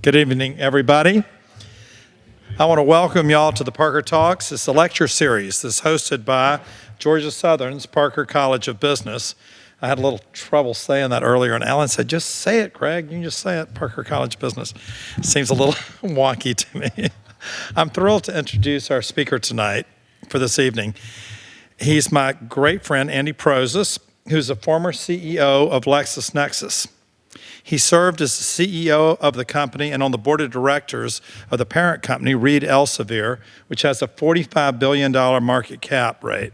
Good evening, everybody. I want to welcome y'all to the Parker Talks. It's a lecture series that's hosted by Georgia Southern's Parker College of Business. I had a little trouble saying that earlier, and Alan said, just say it, Greg. You can just say it, Parker College of Business. Seems a little wonky to me. I'm thrilled to introduce our speaker tonight for this evening. He's my great friend, Andy Prozes, who's a former CEO of LexisNexis. He served as the CEO of the company and on the board of directors of the parent company, Reed Elsevier, which has a $45 billion market cap rate.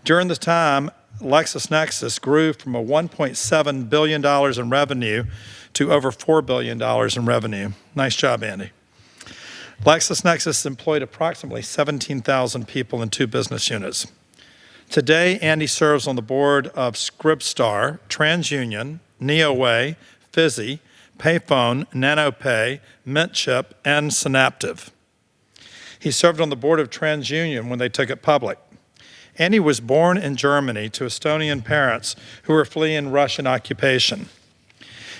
During the time, LexisNexis grew from a $1.7 billion in revenue to over $4 billion in revenue. Nice job, Andy. LexisNexis employed approximately 17,000 people in 2 business units. Today, Andy serves on the board of Scripstar, TransUnion, Neoway, Fizzy, Payphone, NanoPay, MintChip, and Synaptive. He served on the board of TransUnion when they took it public. Andy was born in Germany to Estonian parents who were fleeing Russian occupation.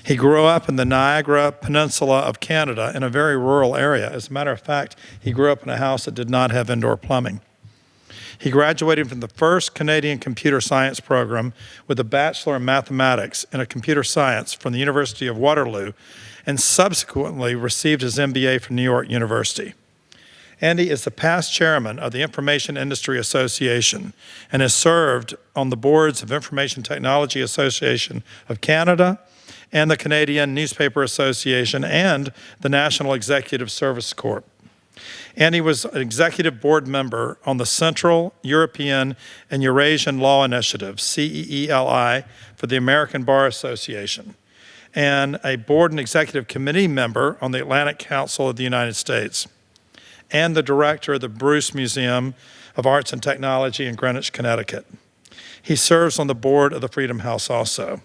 He grew up in the Niagara Peninsula of Canada in a very rural area. As a matter of fact, he grew up in a house that did not have indoor plumbing. He graduated from the first Canadian computer science program with a Bachelor in Mathematics in Computer Science from the University of Waterloo, and subsequently received his MBA from New York University. Andy is the past chairman of the Information Industry Association and has served on the boards of Information Technology Association of Canada and the Canadian Newspaper Association and the National Executive Service Corp. Andy was an executive board member on the Central European and Eurasian Law Initiative, CEELI, for the American Bar Association, and a board and executive committee member on the Atlantic Council of the United States, and the director of the Bruce Museum of Arts and Technology in Greenwich, Connecticut. He serves on the board of the Freedom House also.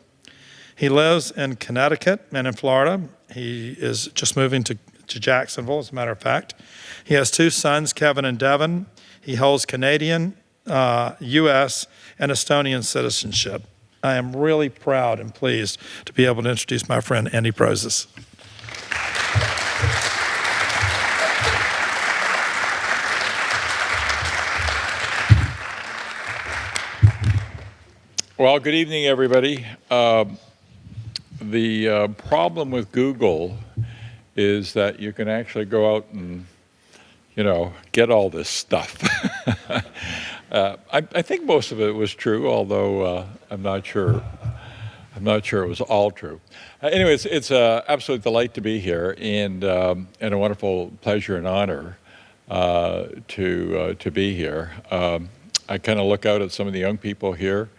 He lives in Connecticut and in Florida. He is just moving to Jacksonville, as a matter of fact. He has 2 sons, Kevin and Devin. He holds Canadian, U.S., and Estonian citizenship. I am really proud and pleased to be able to introduce my friend Andy Prozes. Well, good evening, everybody. The problem with Google is that you can actually go out and, get all this stuff. I think most of it was true, although I'm not sure it was all true. Anyways, it's an absolute delight to be here, and a wonderful pleasure and honor to be here. I kind of look out at some of the young people here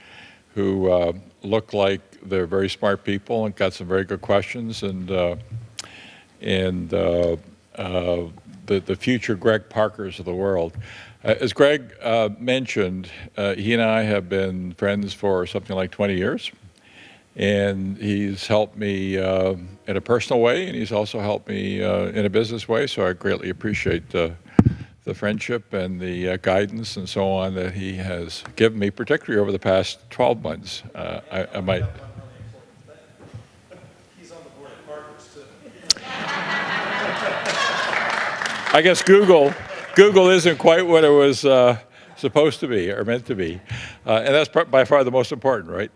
who look like they're very smart people and got some very good questions, and the future Greg Parkers of the world. As Greg mentioned, he and I have been friends for something like 20 years, and he's helped me in a personal way, and he's also helped me in a business way, so I greatly appreciate the friendship and the guidance and so on that he has given me, particularly over the past 12 months. I might... He's on the board of Parkers, too. I guess Google isn't quite what it was supposed to be or meant to be. And that's by far the most important, right?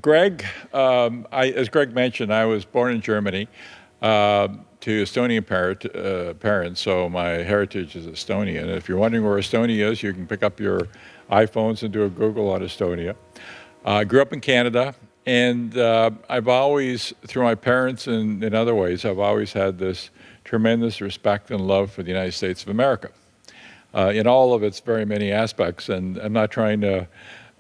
Greg, as Greg mentioned, I was born in Germany to Estonian parents, so my heritage is Estonian. And if you're wondering where Estonia is, you can pick up your iPhones and do a Google on Estonia. I grew up in Canada, and I've always, through my parents and in other ways, I've always had this tremendous respect and love for the United States of America in all of its very many aspects. And I'm not trying to,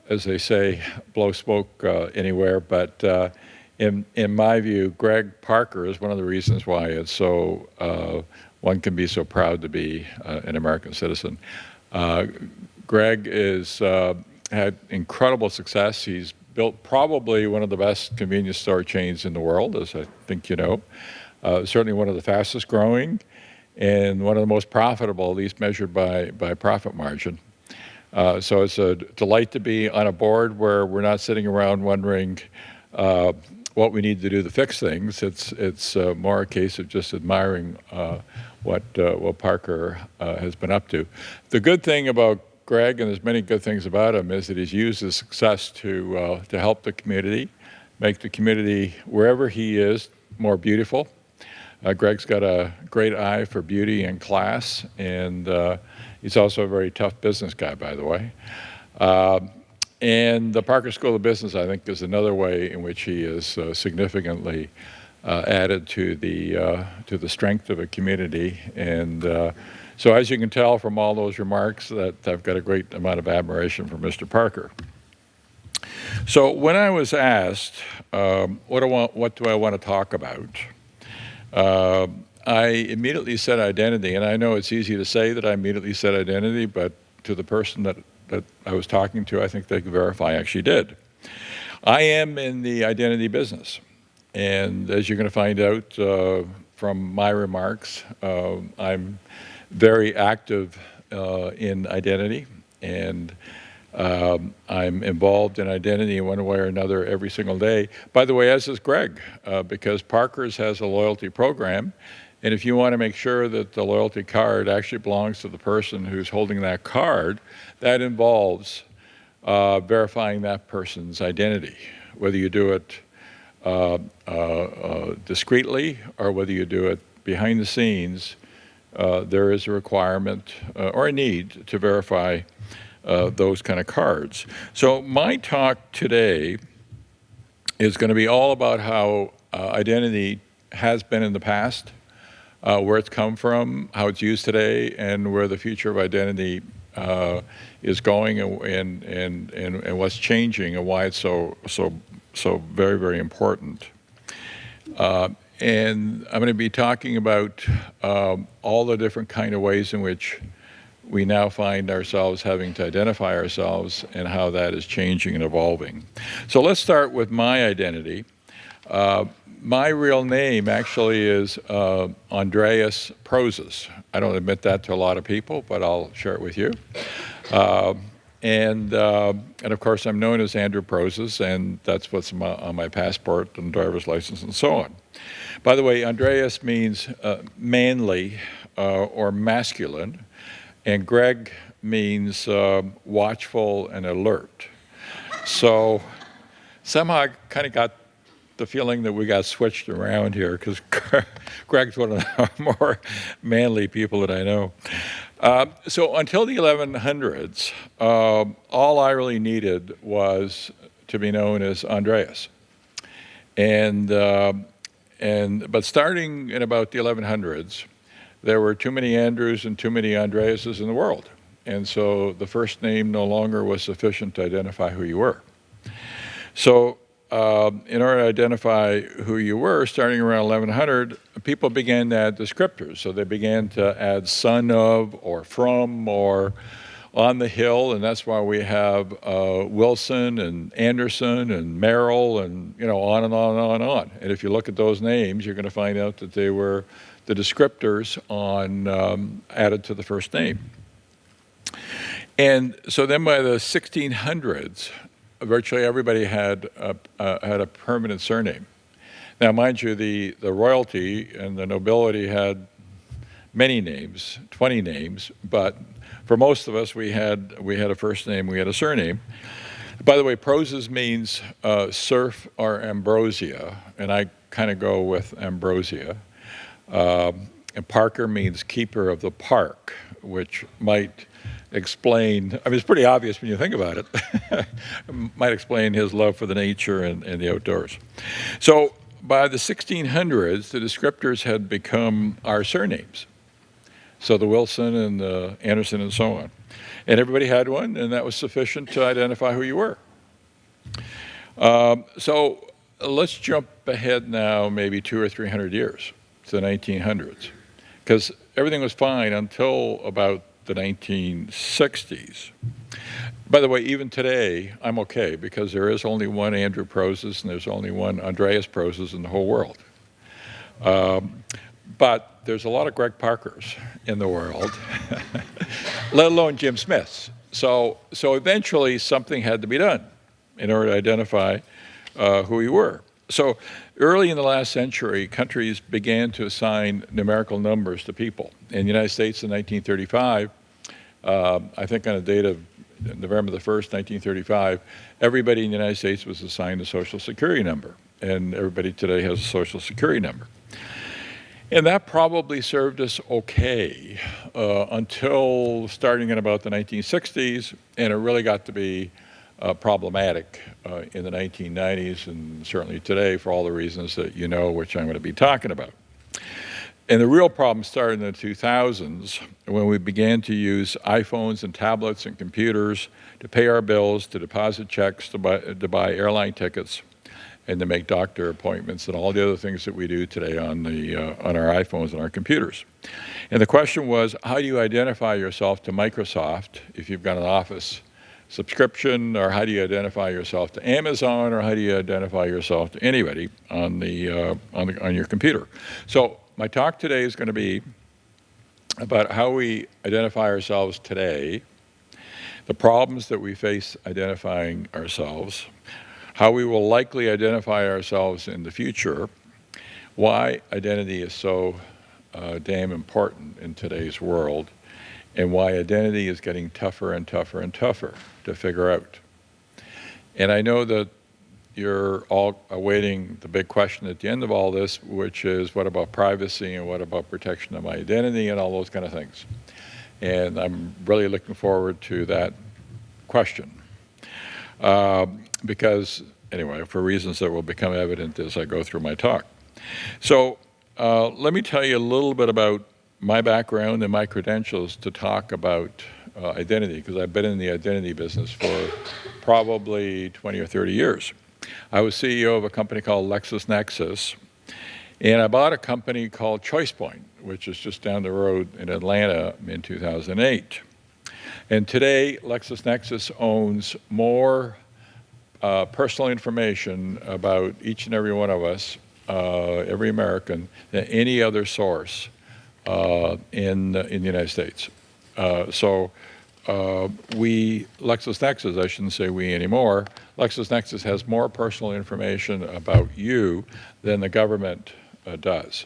as they say, blow smoke anywhere, but in my view, Greg Parker is one of the reasons why it's so, one can be so proud to be an American citizen. Greg had incredible success. He's built probably one of the best convenience store chains in the world, as I think you know. Certainly one of the fastest growing and one of the most profitable, at least measured by profit margin. So it's a delight to be on a board where we're not sitting around wondering what we need to do to fix things. It's more a case of just admiring what Parker has been up to. The good thing about Greg, and there's many good things about him, is that he's used his success to help the community, make the community wherever he is more beautiful. Greg's got a great eye for beauty and class, and he's also a very tough business guy, by the way. And the Parker School of Business, I think, is another way in which he is significantly added to the strength of a community. And so as you can tell from all those remarks, that I've got a great amount of admiration for Mr. Parker. So when I was asked, what do I want to talk about? I immediately said identity, and I know it's easy to say that I immediately said identity, but to the person that I was talking to, I think they can verify I actually did. I am in the identity business, and as you're going to find out from my remarks, I'm very active in identity, and I'm involved in identity in one way or another every single day. By the way, as is Greg, because Parker's has a loyalty program, and if you want to make sure that the loyalty card actually belongs to the person who's holding that card, that involves verifying that person's identity, whether you do it discreetly or whether you do it behind the scenes. There is a requirement or a need to verify those kind of cards. So my talk today is going to be all about how identity has been in the past, where it's come from, how it's used today, and where the future of identity is going, and what's changing, and why it's so very, very important. And I'm going to be talking about all the different kind of ways in which we now find ourselves having to identify ourselves and how that is changing and evolving. So let's start with my identity. My real name actually is Andreas Prozes. I don't admit that to a lot of people, but I'll share it with you. And of course, I'm known as Andrew Prozes, and that's what's on my passport and driver's license and so on. By the way, Andreas means manly or masculine, and Greg means watchful and alert. So somehow I kind of got the feeling that we got switched around here, because Greg's one of the more manly people that I know. So until the 1100s, all I really needed was to be known as Andreas. But starting in about the 1100s, there were too many Andrews and too many Andreases in the world. And so the first name no longer was sufficient to identify who you were. So in order to identify who you were, starting around 1100, people began to add descriptors. So they began to add son of, or from, or on the hill, and that's why we have Wilson and Anderson and Merrill, and on and on and on and on. And if you look at those names, you're going to find out that they were the descriptors added to the first name. And so then by the 1600s, virtually everybody had a permanent surname. Now, mind you, the royalty and the nobility had many names, 20 names, but for most of us, we had a first name, we had a surname. By the way, Prozes means serf or ambrosia, and I kind of go with ambrosia. And Parker means keeper of the park, which might explain, it's pretty obvious when you think about it, might explain his love for the nature and the outdoors. So by the 1600s, the descriptors had become our surnames. So the Wilson and the Anderson and so on. And everybody had one, and that was sufficient to identify who you were. So let's jump ahead now maybe 200 or 300 years to the 1900s, because everything was fine until about the 1960s. By the way, even today, I'm okay, because there is only one Andrew Prozes and there's only one Andreas Prozes in the whole world. But there's a lot of Greg Parkers in the world, let alone Jim Smiths. So eventually something had to be done in order to identify who you were. So early in the last century, countries began to assign numerical numbers to people. In the United States in 1935, I think on the date of November the 1st, 1935, everybody in the United States was assigned a Social Security number, and everybody today has a Social Security number. And that probably served us okay until starting in about the 1960s, and it really got to be problematic in the 1990s and certainly today for all the reasons that you know, which I'm going to be talking about. And the real problem started in the 2000s when we began to use iPhones and tablets and computers to pay our bills, to deposit checks, to buy airline tickets, and to make doctor appointments and all the other things that we do today on our iPhones and our computers. And the question was, how do you identify yourself to Microsoft if you've got an Office subscription, or how do you identify yourself to Amazon, or how do you identify yourself to anybody on your computer? So my talk today is going to be about how we identify ourselves today, the problems that we face identifying ourselves, how we will likely identify ourselves in the future, why identity is so damn important in today's world, and why identity is getting tougher and tougher and tougher to figure out. And I know that you're all awaiting the big question at the end of all this, which is what about privacy and what about protection of my identity and all those kind of things. And I'm really looking forward to that question. Because, anyway, for reasons that will become evident as I go through my talk. So let me tell you a little bit about my background and my credentials to talk about identity, because I've been in the identity business for probably 20 or 30 years. I was CEO of a company called LexisNexis, and I bought a company called ChoicePoint, which is just down the road in Atlanta in 2008. And today, LexisNexis owns more personal information about each and every one of us, every American, than any other source in the United States. LexisNexis, I shouldn't say we anymore, LexisNexis has more personal information about you than the government does.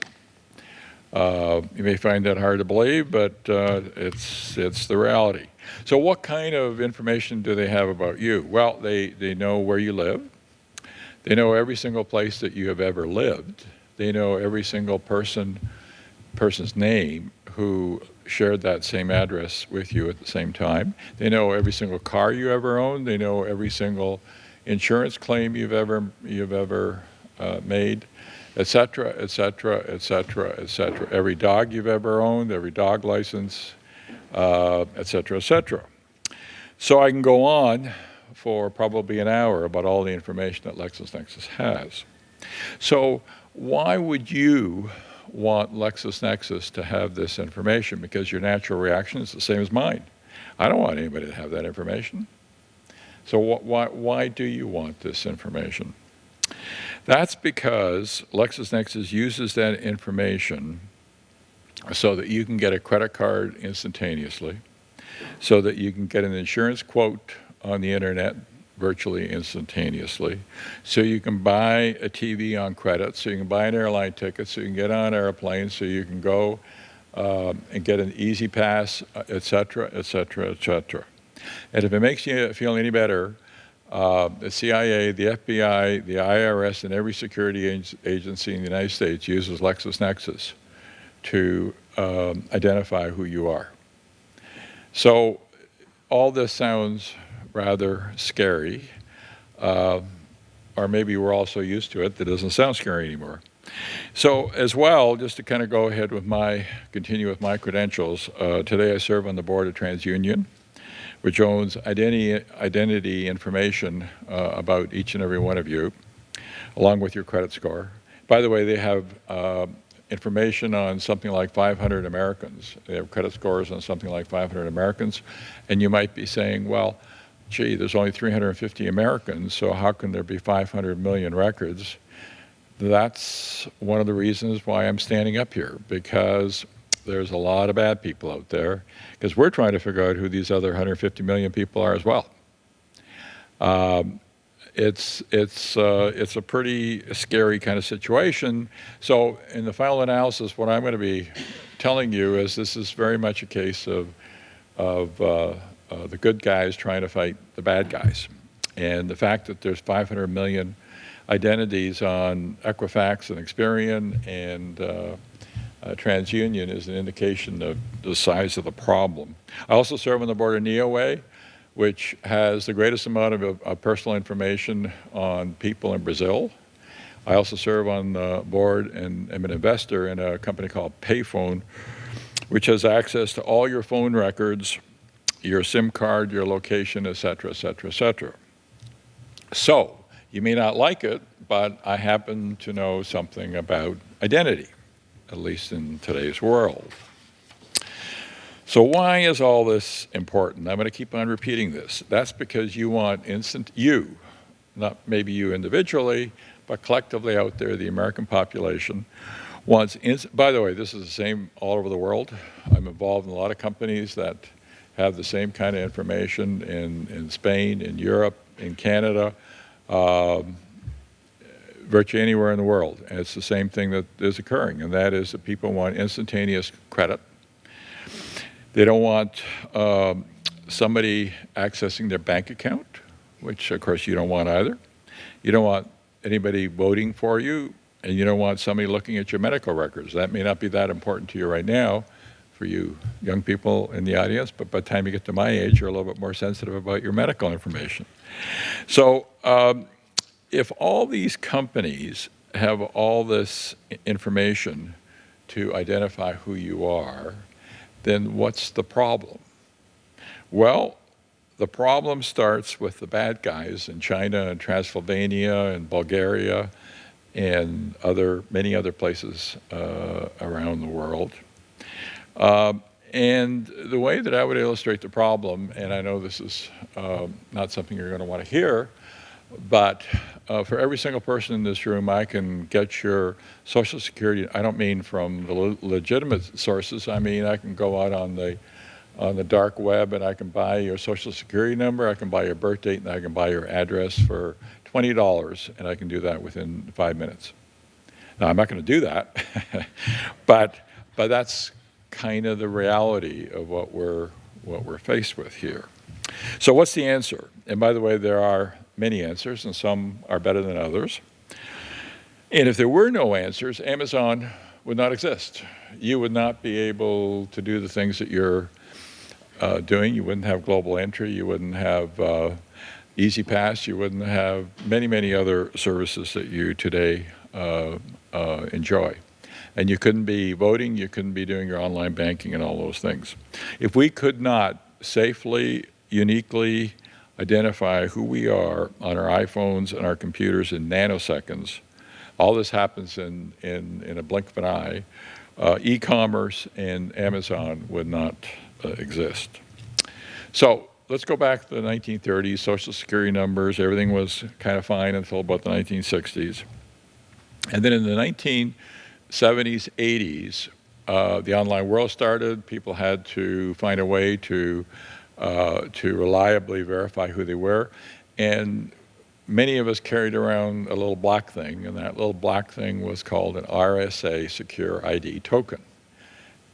You may find that hard to believe, but it's the reality. So what kind of information do they have about you? Well, they know where you live. They know every single place that you have ever lived. They know every single person's name who shared that same address with you at the same time. They know every single car you ever owned. They know every single insurance claim you've ever made, et cetera, et cetera, et cetera, et cetera. Every dog you've ever owned, every dog license, et cetera, et cetera. So I can go on for probably an hour about all the information that LexisNexis has. So why would you want LexisNexis to have this information? Because your natural reaction is the same as mine. I don't want anybody to have that information. So why do you want this information? That's because LexisNexis uses that information so that you can get a credit card instantaneously, so that you can get an insurance quote on the internet virtually instantaneously, so you can buy a TV on credit, so you can buy an airline ticket, so you can get on airplanes, so you can go and get an easy pass, et cetera, et cetera, et cetera. And if it makes you feel any better, the CIA, the FBI, the IRS, and every security agency in the United States uses LexisNexis to identify who you are. So all this sounds rather scary, or maybe we're all so used to it that it doesn't sound scary anymore. So as well, just to kind of go ahead with continue with my credentials, today I serve on the board of TransUnion, which owns identity information about each and every one of you, along with your credit score. By the way, they have information on something like 500 Americans. They have credit scores on something like 500 Americans. And you might be saying, well, gee, there's only 350 Americans, so how can there be 500 million records? That's one of the reasons why I'm standing up here, because there's a lot of bad people out there, because we're trying to figure out who these other 150 million people are as well. it's a pretty scary kind of situation. So in the final analysis, what I'm going to be telling you is this is very much a case of the good guys trying to fight the bad guys. And the fact that there's 500 million identities on Equifax and Experian and TransUnion is an indication of the size of the problem. I also serve on the board of NeoWay, which has the greatest amount of personal information on people in Brazil. I also serve on the board and am an investor in a company called Payphone, which has access to all your phone records, your SIM card, your location, et cetera, et cetera, et cetera. So you may not like it, but I happen to know something about identity, at least in today's world. So why is all this important? I'm going to keep on repeating this. That's because you want you, not maybe you individually, but collectively out there, the American population wants, by the way, this is the same all over the world. I'm involved in a lot of companies that have the same kind of information in Spain, in Europe, in Canada, virtually anywhere in the world. And it's the same thing that is occurring, and that is that people want instantaneous credit. They don't want somebody accessing their bank account, which of course you don't want either. You don't want anybody voting for you, and you don't want somebody looking at your medical records. That may not be that important to you right now, for you young people in the audience, but by the time you get to my age, you're a little bit more sensitive about your medical information. So if all these companies have all this information to identify who you are, then what's the problem? Well, the problem starts with the bad guys in China and Transylvania and Bulgaria and many other places around the world. And the way that I would illustrate the problem, and I know this is not something you're going to want to hear, but for every single person in this room, I can get your Social Security. I don't mean from the legitimate sources. I mean, I can go out on the dark web and I can buy your Social Security number, I can buy your birth date, and I can buy your address for $20, and I can do that within 5 minutes. Now, I'm not going to do that, but that's kind of the reality of what we're faced with here. So what's the answer? And by the way, there are many answers, and some are better than others. And if there were no answers, Amazon would not exist. You would not be able to do the things that you're doing. You wouldn't have global entry. You wouldn't have EasyPass. You wouldn't have many, many other services that you today enjoy. And you couldn't be voting. You couldn't be doing your online banking and all those things. If we could not safely, uniquely identify who we are on our iPhones and our computers in nanoseconds, all this happens in a blink of an eye, e-commerce and Amazon would not exist. So let's go back to the 1930s, Social Security numbers, everything was kind of fine until about the 1960s. And then in the 1970s, 80s, the online world started. People had to find a way to reliably verify who they were. And many of us carried around a little black thing, and that little black thing was called an RSA Secure ID token.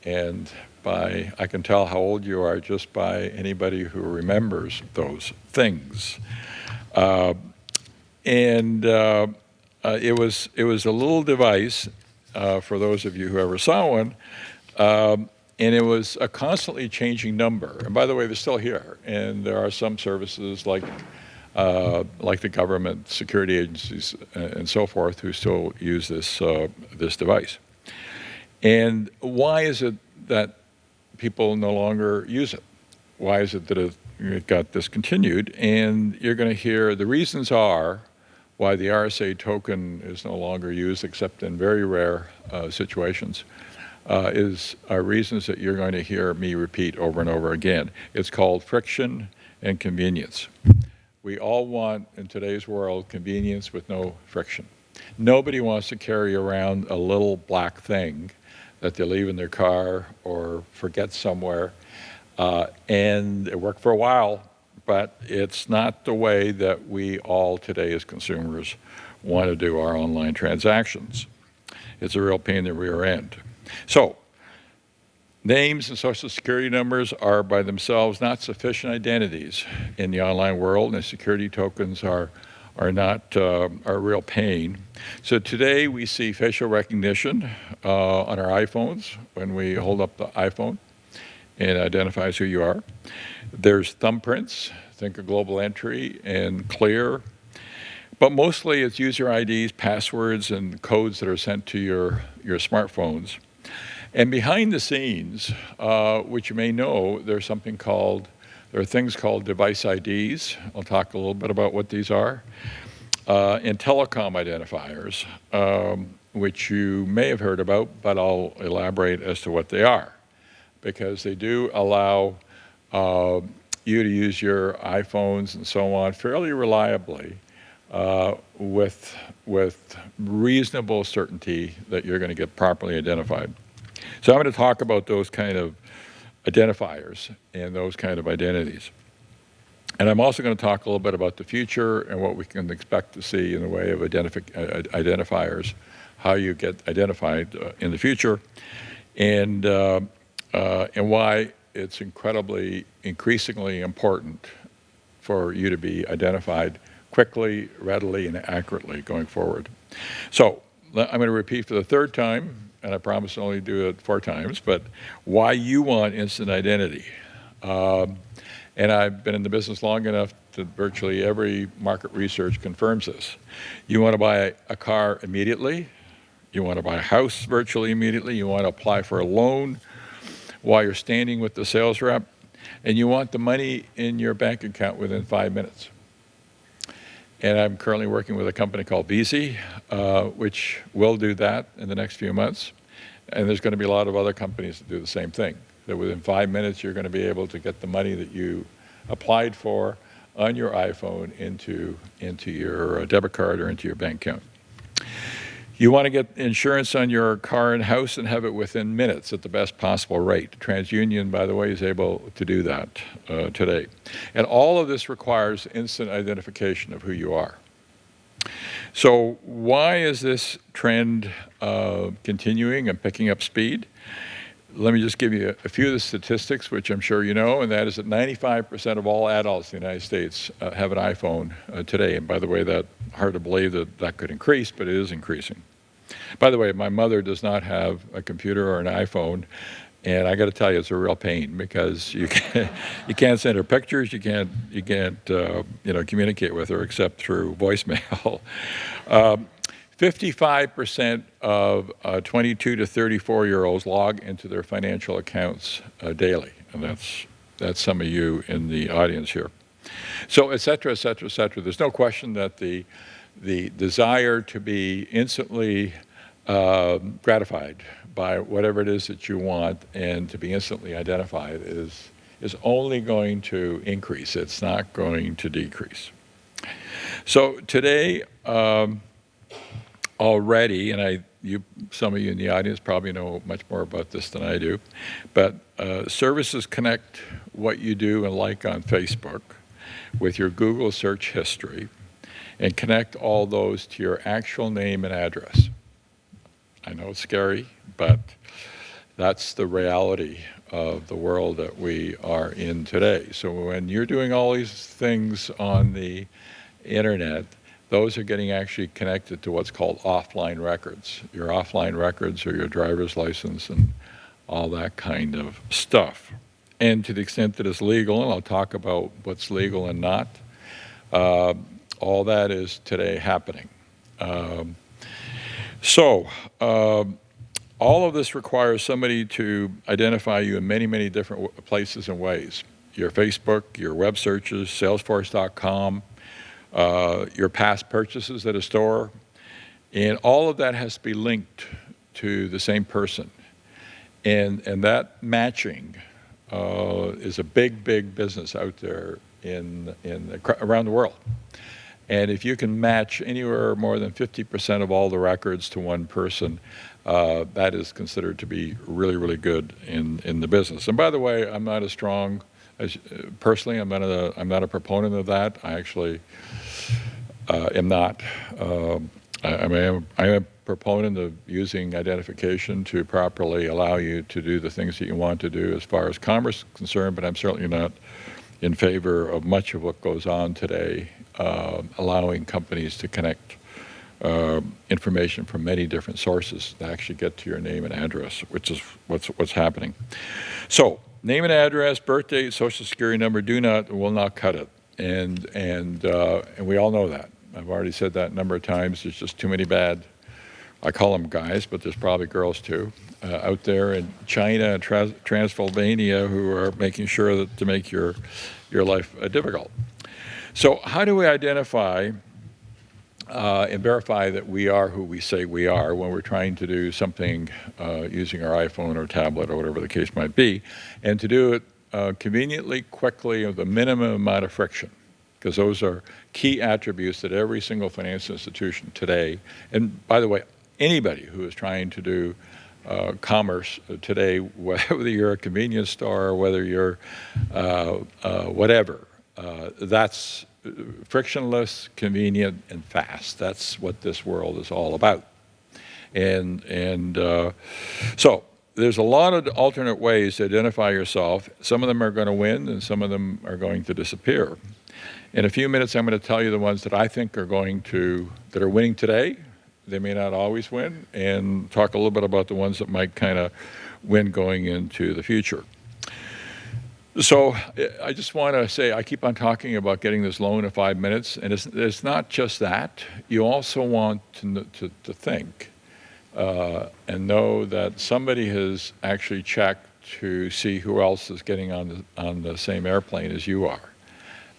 And I can tell how old you are just by anybody who remembers those things. It was a little device, for those of you who ever saw one, and it was a constantly changing number. And by the way, they're still here, and there are some services like the government, security agencies, and so forth, who still use this device. And why is it that people no longer use it? Why is it that it got discontinued? And you're going to hear the reasons are why the RSA token is no longer used, except in very rare situations, are reasons that you're going to hear me repeat over and over again. It's called friction and convenience. We all want, in today's world, convenience with no friction. Nobody wants to carry around a little black thing that they leave in their car or forget somewhere. And it worked for a while, but it's not the way that we all today as consumers want to do our online transactions. It's a real pain in the rear end. So, names and social security numbers are by themselves not sufficient identities in the online world, and security tokens are not a real pain. So today we see facial recognition on our iPhones when we hold up the iPhone and it identifies who you are. There's thumbprints, think of Global Entry and Clear. But mostly it's user IDs, passwords, and codes that are sent to your smartphones. And behind the scenes, which you may know, there are things called device IDs. I'll talk a little bit about what these are. And telecom identifiers, which you may have heard about, but I'll elaborate as to what they are. Because they do allow you to use your iPhones and so on fairly reliably with reasonable certainty that you're going to get properly identified. So I'm going to talk about those kind of identifiers and those kind of identities. And I'm also going to talk a little bit about the future and what we can expect to see in the way of identifiers, how you get identified in the future, and why it's increasingly important for you to be identified quickly, readily, and accurately going forward. So I'm going to repeat for the third time, and I promise to only do it 4 times, but why you want instant identity. And I've been in the business long enough that virtually every market research confirms this. You want to buy a car immediately. You want to buy a house virtually immediately. You want to apply for a loan while you're standing with the sales rep. And you want the money in your bank account within 5 minutes. And I'm currently working with a company called Veezy, which will do that in the next few months. And there's going to be a lot of other companies that do the same thing. That within 5 minutes, you're going to be able to get the money that you applied for on your iPhone into your debit card or into your bank account. You want to get insurance on your car and house and have it within minutes at the best possible rate. TransUnion, by the way, is able to do that today. And all of this requires instant identification of who you are. So why is this trend continuing and picking up speed? Let me just give you a few of the statistics, which I'm sure you know, and that is that 95% of all adults in the United States have an iPhone today. And by the way, that's hard to believe that could increase, but it is increasing. By the way, my mother does not have a computer or an iPhone, and I got to tell you, it's a real pain because you can't send her pictures, you can't communicate with her except through voicemail. 55% of 22 to 34-year-olds log into their financial accounts daily, and that's some of you in the audience here. So, et cetera, et cetera, et cetera. There's no question that the desire to be instantly gratified by whatever it is that you want and to be instantly identified is only going to increase. It's not going to decrease. So today, already, and some of you in the audience probably know much more about this than I do, but services connect what you do and like on Facebook with your Google search history and connect all those to your actual name and address. I know it's scary, but that's the reality of the world that we are in today. So when you're doing all these things on the internet, those are getting actually connected to what's called offline records. Your offline records are your driver's license and all that kind of stuff. And to the extent that it's legal, and I'll talk about what's legal and not, all that is today happening. All of this requires somebody to identify you in many, many different places and ways. Your Facebook, your web searches, Salesforce.com, your past purchases at a store, and all of that has to be linked to the same person. And that matching is a big, big business out there around the world. And if you can match anywhere more than 50% of all the records to one person, that is considered to be really, really good in the business. And by the way, I'm not a strong Personally, I'm not a proponent of that. I actually am not. I'm a proponent of using identification to properly allow you to do the things that you want to do as far as commerce is concerned, but I'm certainly not in favor of much of what goes on today, allowing companies to connect information from many different sources to actually get to your name and address, which is what's happening. So, name and address, birth date, social security number will not cut it, and we all know that. I've already said that a number of times. There's just too many bad, I call them guys, but there's probably girls too, out there in China and Transylvania who are making sure that to make your life difficult. So how do we identify and verify that we are who we say we are when we're trying to do something using our iPhone or tablet or whatever the case might be, and to do it conveniently, quickly, with a minimum amount of friction? Because those are key attributes that every single financial institution today, and by the way, anybody who is trying to do commerce today, whether you're a convenience store or whether you're whatever, that's frictionless, convenient, and fast. That's what this world is all about. And so there's a lot of alternate ways to identify yourself. Some of them are going to win, and some of them are going to disappear. In a few minutes, I'm going to tell you the ones that I think are that are winning today. They may not always win, and talk a little bit about the ones that might kind of win going into the future. So I just want to say, I keep on talking about getting this loan in 5 minutes, and it's not just that. You also want to think and know that somebody has actually checked to see who else is getting on the same airplane as you are,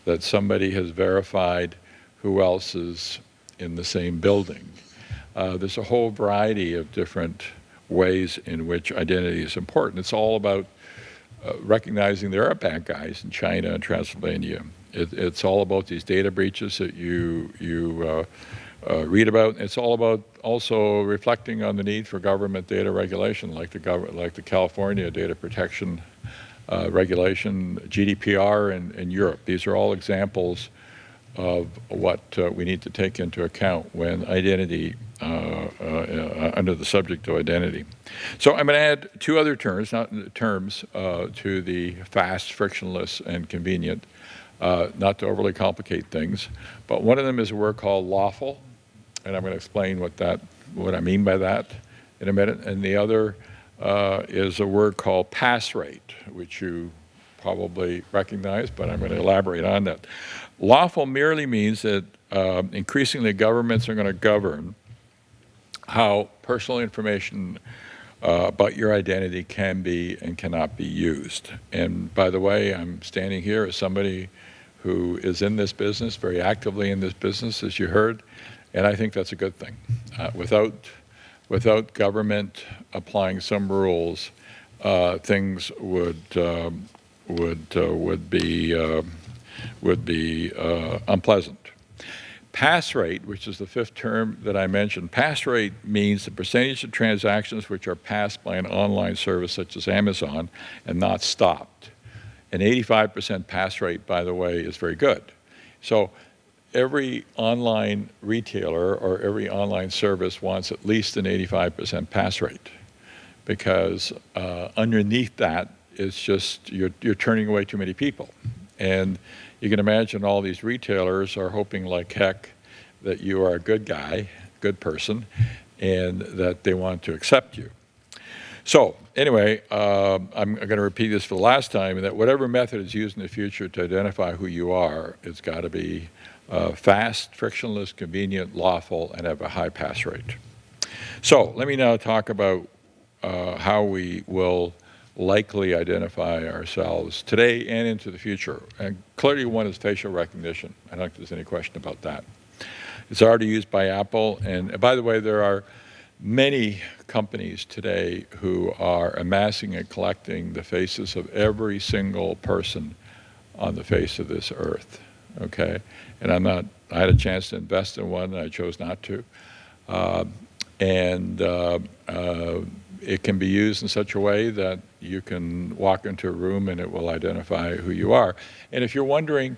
that somebody has verified who else is in the same building. There's a whole variety of different ways in which identity is important. It's all about recognizing there are bad guys in China and Transylvania. It's all about these data breaches that you read about. It's all about also reflecting on the need for government data regulation, like the California Data Protection Regulation, GDPR in Europe. These are all examples of what we need to take into account when identity, under the subject of identity. So I'm going to add two other terms, to the fast, frictionless, and convenient, not to overly complicate things. But one of them is a word called lawful, and I'm going to explain what I mean by that in a minute. And the other is a word called pass rate, which you probably recognize, but I'm going to elaborate on that. Lawful merely means that increasingly governments are going to govern how personal information about your identity can be and cannot be used. And by the way, I'm standing here as somebody who is in this business, very actively in this business, as you heard, and I think that's a good thing. Without government applying some rules, things would be unpleasant. Pass rate, which is the fifth term that I mentioned, pass rate means the percentage of transactions which are passed by an online service such as Amazon and not stopped. An 85% pass rate, by the way, is very good. So every online retailer or every online service wants at least an 85% pass rate, because underneath that is just you're turning away too many people. And you can imagine all these retailers are hoping like heck that you are a good guy, good person, and that they want to accept you. So anyway, I'm going to repeat this for the last time, that whatever method is used in the future to identify who you are, it's got to be fast, frictionless, convenient, lawful, and have a high pass rate. So let me now talk about how we will likely identify ourselves today and into the future. And clearly one is facial recognition. I don't think there's any question about that. It's already used by Apple. And by the way, there are many companies today who are amassing and collecting the faces of every single person on the face of this earth, okay? And I had a chance to invest in one, and I chose not to. It can be used in such a way that you can walk into a room and it will identify who you are. And if you're wondering,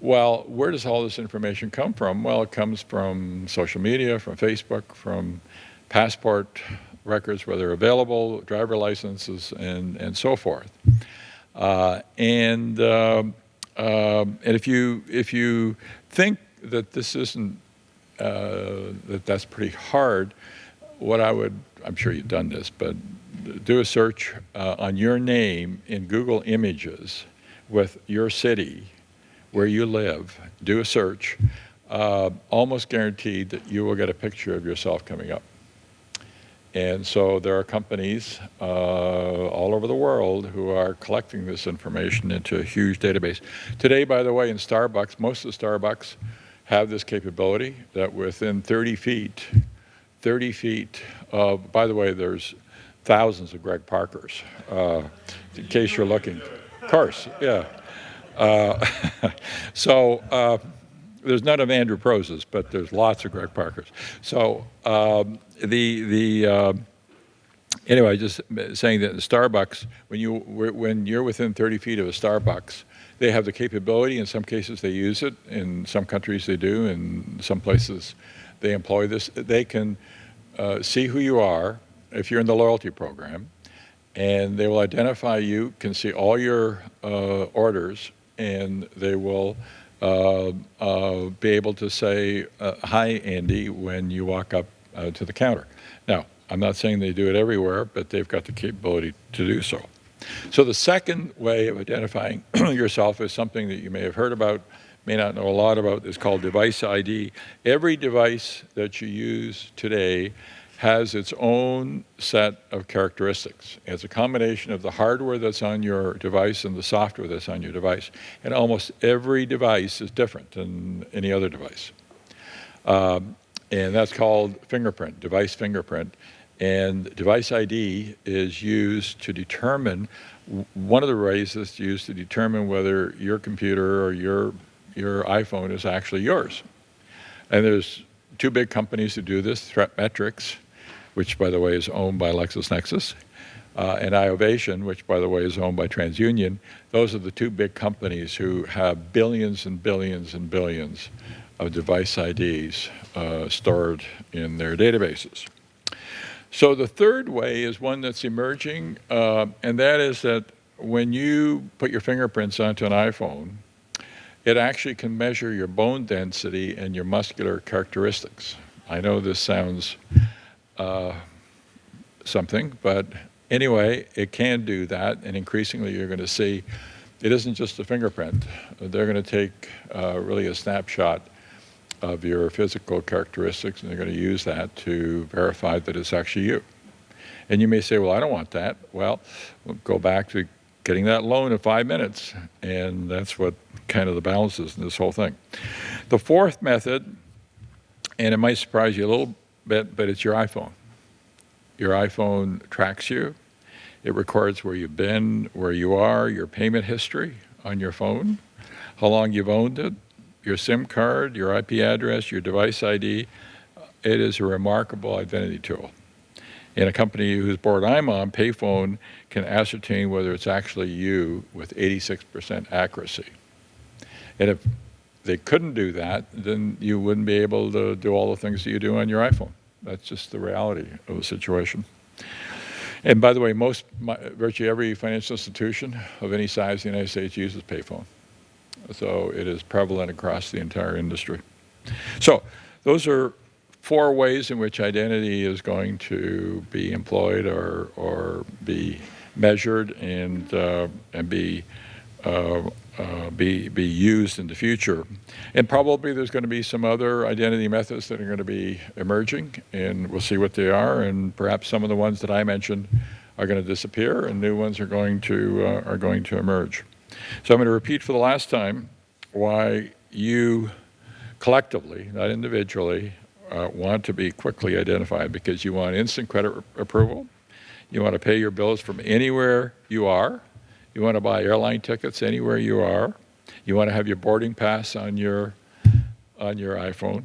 well, where does all this information come from? Well, it comes from social media, from Facebook, from passport records where they're available, driver licenses, and so forth. And if you think that this isn't that's pretty hard, I'm sure you've done this, but do a search on your name in Google Images with your city, where you live. Do a search. Almost guaranteed that you will get a picture of yourself coming up. And so there are companies all over the world who are collecting this information into a huge database. Today, by the way, in Starbucks, most of the Starbucks have this capability that within 30 feet of, by the way, there's thousands of Greg Parkers, in case you're looking. Of course, yeah. There's none of Andrew Prose's, but there's lots of Greg Parkers. So anyway, just saying that in Starbucks, when you're within 30 feet of a Starbucks, they have the capability. In some cases, they use it. In some countries, they do. In some places, they employ this. They can see who you are if you're in the loyalty program, and they will identify you, can see all your orders, and they will be able to say, hi, Andy, when you walk up to the counter. Now, I'm not saying they do it everywhere, but they've got the capability to do so. So the second way of identifying yourself is something that you may have heard about, may not know a lot about. It's called device ID. Every device that you use today has its own set of characteristics. It's a combination of the hardware that's on your device and the software that's on your device. And almost every device is different than any other device. And that's called fingerprint, device fingerprint. And device ID is used to determine, one of the ways it's used to determine whether your computer or your iPhone is actually yours. And there's two big companies who do this, ThreatMetrix, which, by the way, is owned by LexisNexis, and Iovation, which, by the way, is owned by TransUnion. Those are the two big companies who have billions and billions and billions of device IDs stored in their databases. So the third way is one that's emerging, and that is that when you put your fingerprints onto an iPhone, it actually can measure your bone density and your muscular characteristics. I know this sounds something, but anyway, it can do that, and increasingly you're going to see it isn't just a fingerprint. They're going to take really a snapshot of your physical characteristics, and they're going to use that to verify that it's actually you. And you may say, well, I don't want that. Well, we'll go back to getting that loan in 5 minutes, and that's what kind of the balance is in this whole thing. The fourth method, and it might surprise you a little bit, but it's your iPhone. Your iPhone tracks you. It records where you've been, where you are, your payment history on your phone, how long you've owned it, your SIM card, your IP address, your device ID. It is a remarkable identity tool. And a company whose board I'm on, Payphone, can ascertain whether it's actually you with 86% accuracy. And if they couldn't do that, then you wouldn't be able to do all the things that you do on your iPhone. That's just the reality of the situation. And by the way, virtually every financial institution of any size in the United States uses Payphone. So it is prevalent across the entire industry. So those are 4 ways in which identity is going to be employed or be measured and be used in the future. And probably there's going to be some other identity methods that are going to be emerging, and we'll see what they are. And perhaps some of the ones that I mentioned are going to disappear, and new ones are going to emerge. So I'm going to repeat for the last time why you collectively, not individually, want to be quickly identified, because you want instant credit approval. You want to pay your bills from anywhere you are. You want to buy airline tickets anywhere you are. You want to have your boarding pass on your iPhone.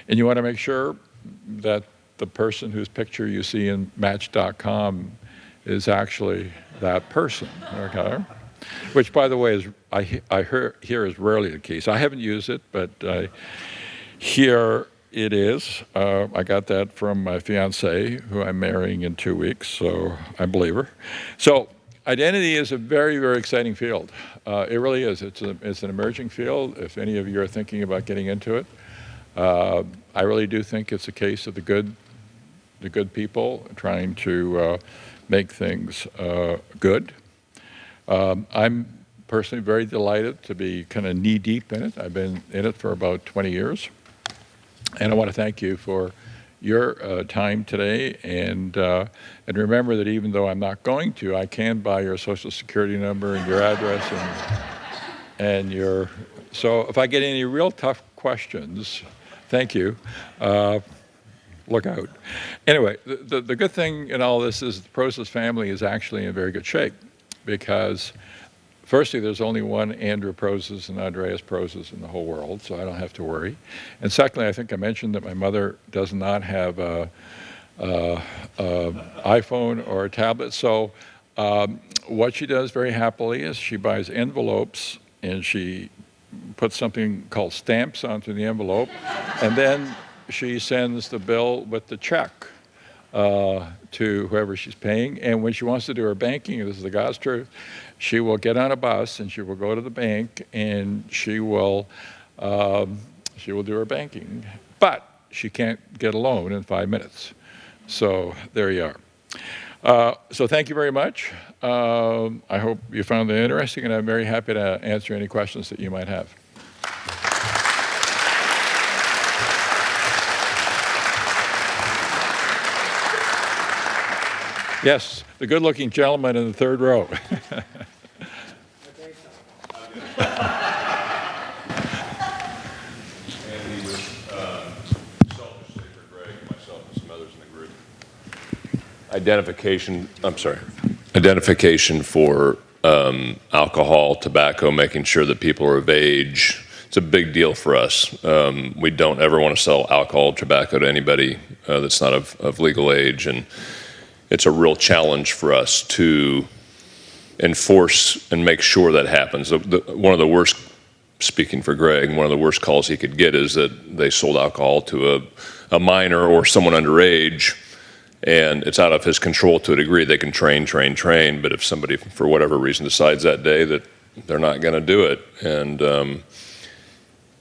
And you want to make sure that the person whose picture you see in Match.com is actually that person, okay? Which, by the way, is hear is rarely the case. I haven't used it, but here it is. I got that from my fiancée, who I'm marrying in 2 weeks, so I believe her. So identity is a very, very exciting field. It really is. It's an emerging field. If any of you are thinking about getting into it, I really do think it's a case of the good people trying to make things good. I'm personally very delighted to be kind of knee-deep in it. I've been in it for about 20 years. And I want to thank you for your time today. And remember that even though I'm not going to, I can buy your Social Security number and your address and your... So if I get any real tough questions, thank you. Look out. Anyway, the good thing in all this is the Proces family is actually in very good shape because, firstly, there's only one Andrew Proces and Andreas Proces in the whole world, so I don't have to worry. And secondly, I think I mentioned that my mother does not have a iPhone or a tablet, so what she does very happily is she buys envelopes and she puts something called stamps onto the envelope, and then she sends the bill with the check to whoever she's paying. And when she wants to do her banking, this is the God's truth, she will get on a bus and she will go to the bank and she will do her banking. But she can't get a loan in 5 minutes. So there you are. So thank you very much. I hope you found it interesting, and I'm very happy to answer any questions that you might have. Yes, the good-looking gentleman in the third row. Andy was selfishly for Greg, myself, and some others in the group. Identification for alcohol, tobacco, making sure that people are of age. It's a big deal for us. We don't ever want to sell alcohol, tobacco to anybody that's not of legal age, and it's a real challenge for us to enforce and make sure that happens. One of the worst, speaking for Greg, one of the worst calls he could get is that they sold alcohol to a minor or someone underage, and it's out of his control to a degree. They can train, but if somebody, for whatever reason, decides that day that they're not going to do it, and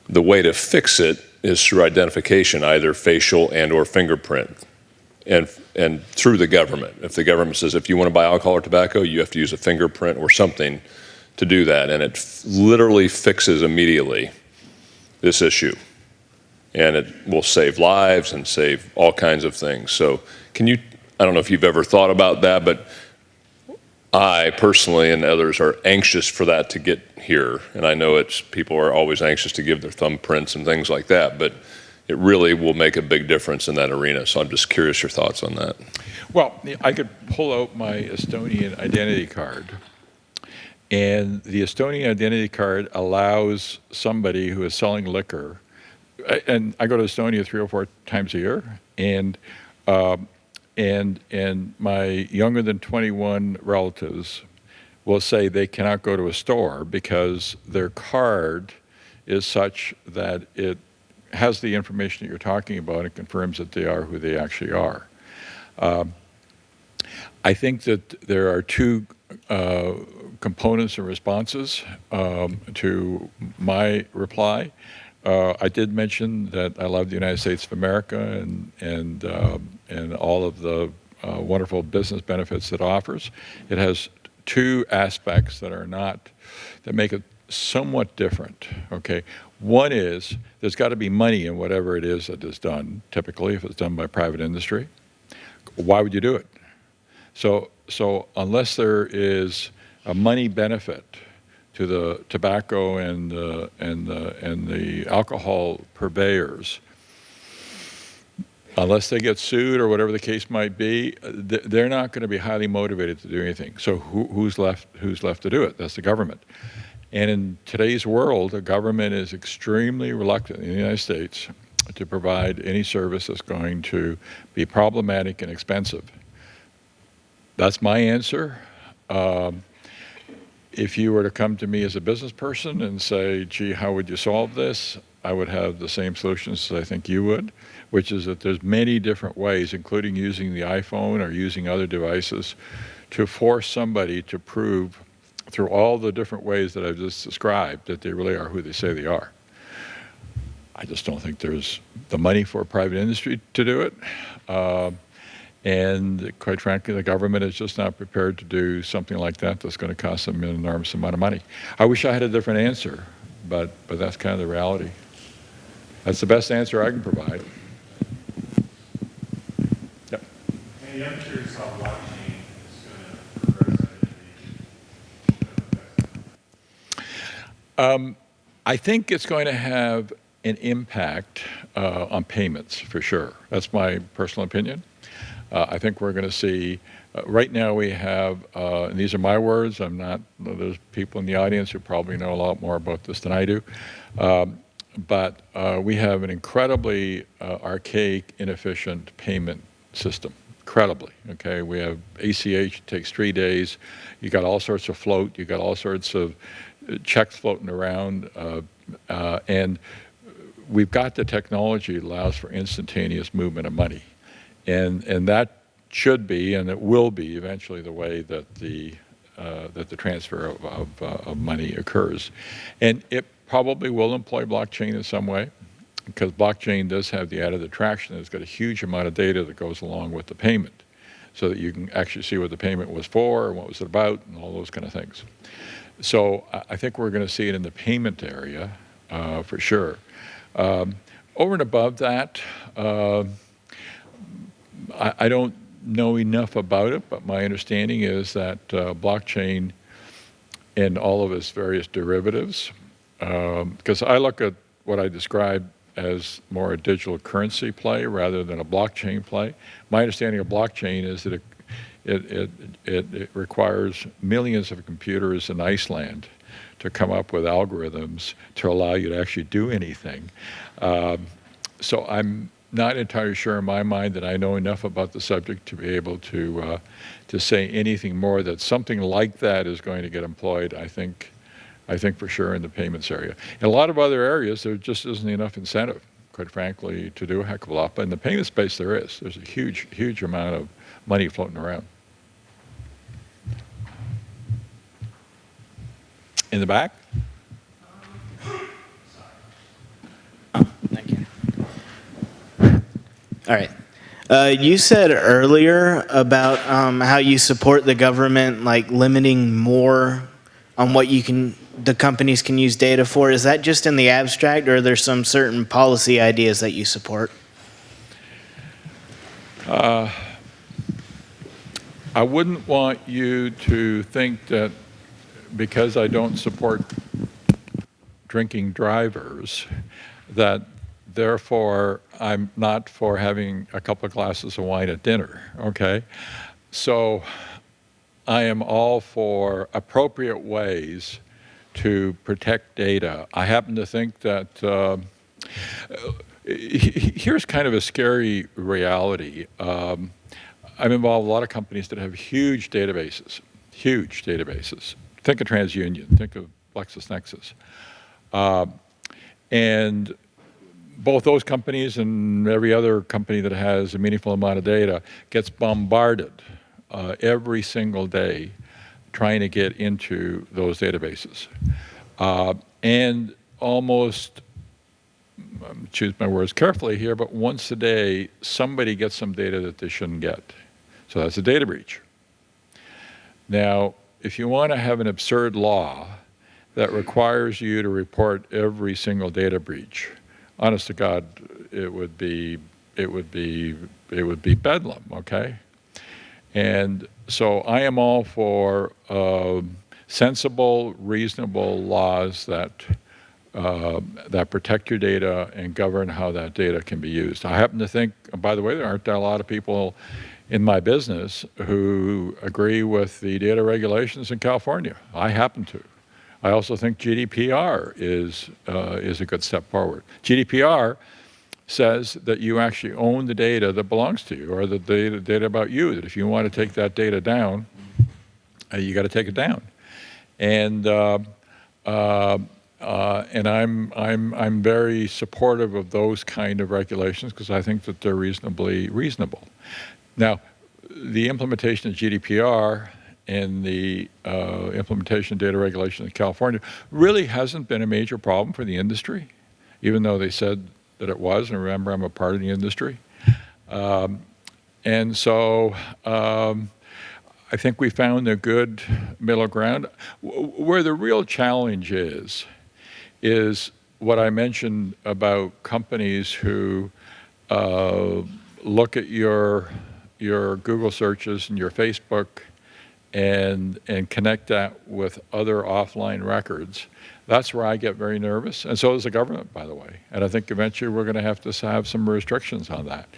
the way to fix it is through identification, either facial and or fingerprint. And through the government. If the government says, if you want to buy alcohol or tobacco, you have to use a fingerprint or something to do that. And it literally fixes immediately this issue. And it will save lives and save all kinds of things. So I don't know if you've ever thought about that, but I personally and others are anxious for that to get here. And I know people are always anxious to give their thumbprints and things like that, but it really will make a big difference in that arena. So I'm just curious your thoughts on that. Well, I could pull out my Estonian identity card. And the Estonian identity card allows somebody who is selling liquor, and I go to Estonia 3 or 4 times a year, and my younger than 21 relatives will say they cannot go to a store because their card is such that it has the information that you're talking about and confirms that they are who they actually are. I think that there are 2 components and responses to my reply. I did mention that I love the United States of America and all of the wonderful business benefits it offers. It has 2 aspects that make it somewhat different, okay? One is there's got to be money in whatever it is that is done, typically if it's done by private industry. Why would you do it? So unless there is a money benefit to the tobacco and the alcohol purveyors, unless they get sued or whatever the case might be, they're not going to be highly motivated to do anything. So who's left to do it? That's the government. And in today's world, the government is extremely reluctant in the United States to provide any service that's going to be problematic and expensive. That's my answer. If you were to come to me as a business person and say, gee, how would you solve this? I would have the same solutions as I think you would, which is that there's many different ways, including using the iPhone or using other devices, to force somebody to prove through all the different ways that I've just described that they really are who they say they are. I just don't think there's the money for private industry to do it. And quite frankly, the government is just not prepared to do something like that that's going to cost them an enormous amount of money. I wish I had a different answer, but that's kind of the reality. That's the best answer I can provide. Yep. Hey, I'm curious how blockchain is going to progress in I think it's going to have an impact on payments for sure. That's my personal opinion. I think we're going to see, right now we have, and these are my words, there's people in the audience who probably know a lot more about this than I do, but we have an incredibly archaic, inefficient payment system. Incredibly, okay? We have ACH, it takes 3 days. You got all sorts of float, you got all sorts of checks floating around, and we've got the technology that allows for instantaneous movement of money. And that should be, and it will be eventually, the way that the transfer of money occurs. And it probably will employ blockchain in some way, because blockchain does have the added attraction that it's got a huge amount of data that goes along with the payment, so that you can actually see what the payment was for, and what was it about, and all those kind of things. So I think we're going to see it in the payment area for sure. Over and above that, I don't know enough about it, but my understanding is that blockchain and all of its various derivatives, because I look at what I describe as more a digital currency play rather than a blockchain play. My understanding of blockchain is that it requires millions of computers in Iceland to come up with algorithms to allow you to actually do anything. So I'm not entirely sure in my mind that I know enough about the subject to be able to say anything more that something like that is going to get employed. I think for sure in the payments area. In a lot of other areas, there just isn't enough incentive, quite frankly, to do a heck of a lot. But in the payment space, there is. There's a huge, huge amount of money floating around. In the back? Thank you. All right. You said earlier about how you support the government, like limiting more on what the companies can use data for. Is that just in the abstract, or are there some certain policy ideas that you support? I wouldn't want you to think that because I don't support drinking drivers, that therefore I'm not for having a couple of glasses of wine at dinner, okay? So I am all for appropriate ways to protect data. I happen to think that here's kind of a scary reality. I'm involved with a lot of companies that have huge databases. Think of TransUnion, think of LexisNexis. And both those companies and every other company that has a meaningful amount of data gets bombarded every single day trying to get into those databases. And almost, choose my words carefully here, but once a day, somebody gets some data that they shouldn't get. So that's a data breach. Now, if you want to have an absurd law that requires you to report every single data breach, honest to God, it would be bedlam, okay? And so I am all for sensible, reasonable laws that protect your data and govern how that data can be used. I happen to think, by the way, there aren't a lot of people in my business who agree with the data regulations in California. I happen to. I also think GDPR is a good step forward. GDPR says that you actually own the data that belongs to you, or the data about you, that if you want to take that data down, you got to take it down. And I'm very supportive of those kind of regulations because I think that they're reasonably reasonable. Now, the implementation of GDPR and the implementation of data regulation in California really hasn't been a major problem for the industry, even though they said that it was. And remember, I'm a part of the industry. And so I think we found a good middle ground. Where the real challenge is what I mentioned about companies who look at your Google searches and your Facebook and connect that with other offline records. That's where I get very nervous, and so does the government, by the way. And I think eventually we're going to have some restrictions on that,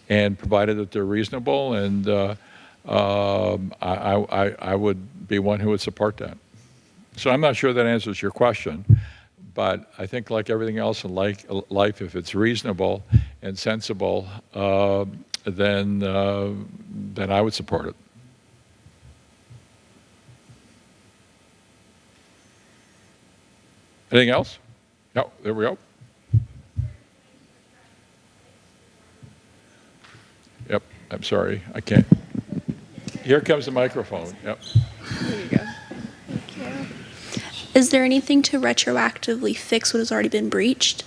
and provided that they're reasonable, and I would be one who would support that. So I'm not sure that answers your question, but I think like everything else in life, if it's reasonable and sensible, then I would support it. Anything else? No, there we go. Yep, I'm sorry, I can't. Here comes the microphone, yep. There you go. Thank you. Is there anything to retroactively fix what has already been breached?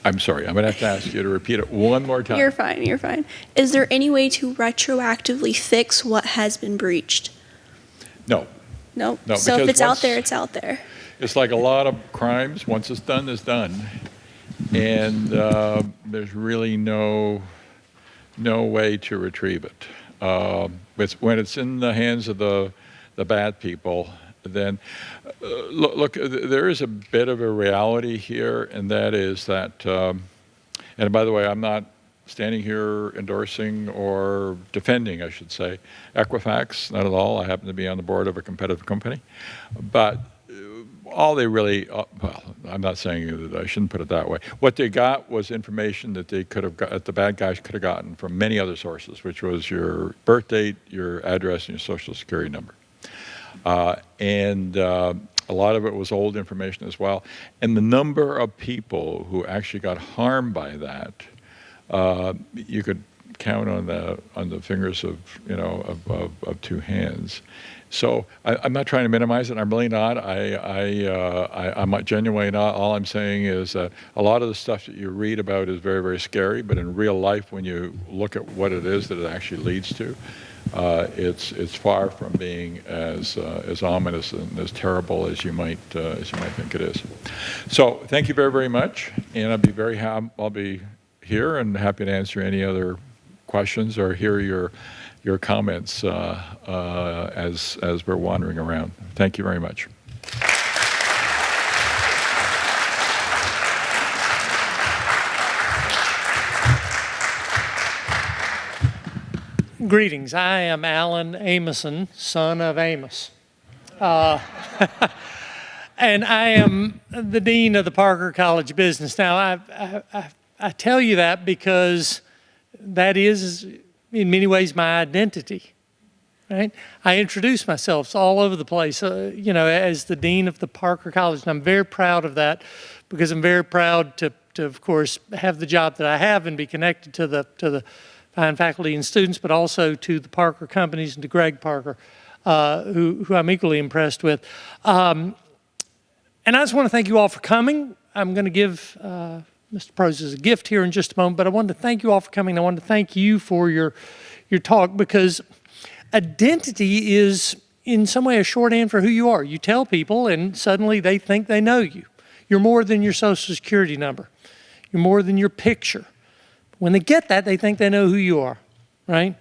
I'm sorry, I'm going to have to ask you to repeat it one more time. You're fine. Is there any way to retroactively fix what has been breached? No. Nope. No, So if because it's out there, it's out there. It's like a lot of crimes, once it's done, it's done. And there's really no way to retrieve it. When it's in the hands of the bad people, then look, there is a bit of a reality here, and that is that, and by the way, I'm not standing here endorsing or defending, I should say, Equifax, not at all. I happen to be on the board of a competitive company. But all they really, well, I'm not saying that I shouldn't put it that way. What they got was information that they could have got, the bad guys could have gotten from many other sources, which was your birth date, your address, and your social security number. And a lot of it was old information as well. And the number of people who actually got harmed by that, you could count on the fingers of two hands. So I'm not trying to minimize it. I'm really not. I'm genuinely not. All I'm saying is that a lot of the stuff that you read about is very, very scary. But in real life, when you look at what it is that it actually leads to, it's far from being as ominous and as terrible as you might think it is. So thank you very, very much, and I'll be here and happy to answer any other questions or hear your comments as we're wandering around. Thank you very much. Greetings. I am Alan Amoson, son of Amos. And I am the dean of the Parker College of Business. Now, I tell you that because that is, in many ways, my identity, right? I introduce myself all over the place, as the dean of the Parker College, and I'm very proud of that because I'm very proud to of course, have the job that I have and be connected to the fine faculty and students, but also to the Parker companies and to Greg Parker, who I'm equally impressed with. And I just want to thank you all for coming. I'm going to give Mr. Prose as a gift here in just a moment, but I wanted to thank you all for coming. I wanted to thank you for your talk, because identity is in some way a shorthand for who you are. You tell people and suddenly they think they know you. You're more than your social security number. You're more than your picture. When they get that, they think they know who you are, right?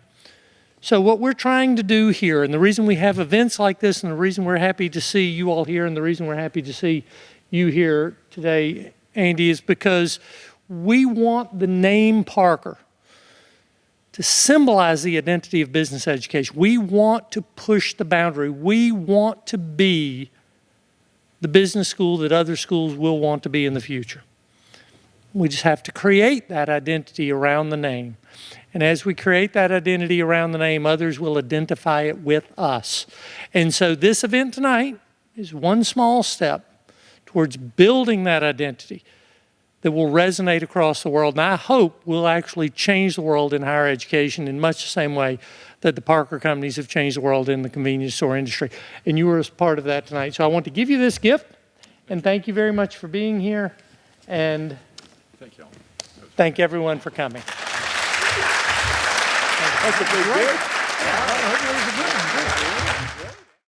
So what we're trying to do here, and the reason we have events like this, and the reason we're happy to see you all here, and the reason we're happy to see you here today, Andy, is because we want the name Parker to symbolize the identity of business education. We want to push the boundary. We want to be the business school that other schools will want to be in the future. We just have to create that identity around the name. And as we create that identity around the name, others will identify it with us. And so this event tonight is one small step towards building that identity that will resonate across the world. And I hope will actually change the world in higher education in much the same way that the Parker companies have changed the world in the convenience store industry. And you were a part of that tonight. So I want to give you this gift, and thank you very much for being here. And thank everyone for coming. That's a big deal.